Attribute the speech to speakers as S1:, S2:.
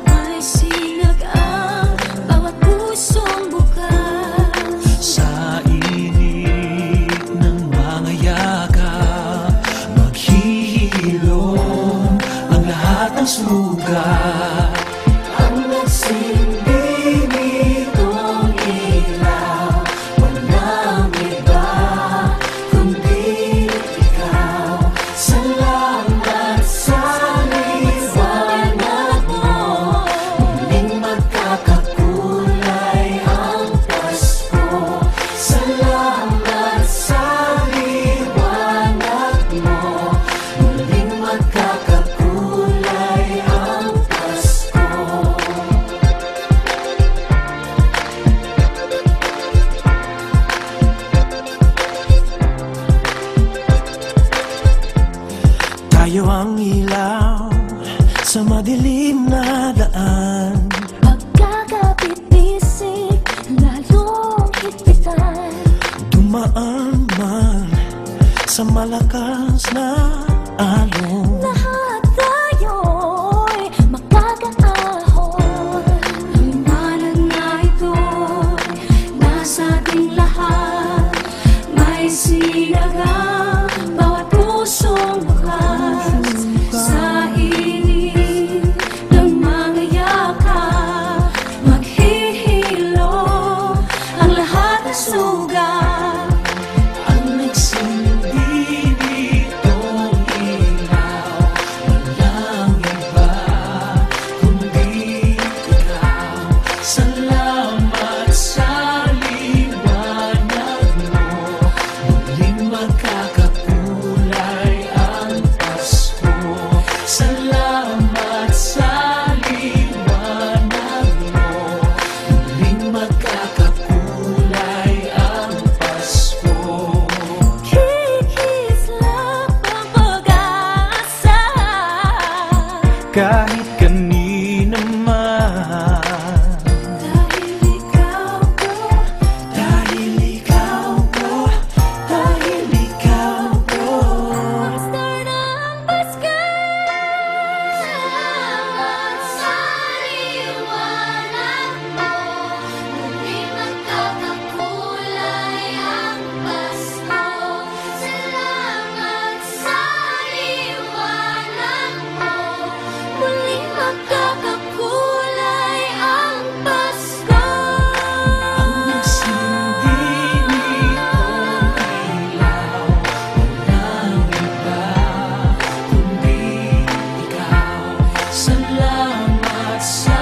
S1: May sinag ang bawat pusong bukas.
S2: Sa init ng mga yakap, maghihilom ang lahat ng sugat.
S1: Ang nagsindi nitong ilaw, walang iba kundi ikaw. Salamat sa liwanag mo, muling magkakakulay ang Pasko. Salamat sa liwanag mo, muling magkakakulay ang Pasko.
S2: Tayo ang ilaw sa madilim na daan.
S1: Pagkakapit-bisig, lalong higpitan.
S2: Dumaan man sa malakas na alon.
S1: Lahat tayo'y magkakaahon. Ang liwanag na ito'y nasa ating lahat. May sinagang bawat pusong bukas. Sa init ng mga yakap, maghihilom ang lahat ng sugat.
S2: Ang nagsindi nitong ilaw, walang iba kundi ikaw. Salamat sa liwanag mo, muling magkakakulay ang Pasko. Salamat sa liwanag mo, muling magkakakulay ang Pasko.
S1: Kikislap ang pag-asa.
S2: Kahit kanina man,
S1: Dahil ikaw ko,
S2: dahil ikaw ko, dahil ikaw ko.
S1: Star ng Pasko. Salamat sa liwanag mo, muling magkakakulay ang Pasko. Salamat sa liwanag mo, muling magkakakulay ang Pasko.
S2: Ang nagsindi nitong ilaw, walang iba kundi ikaw. Salamat sa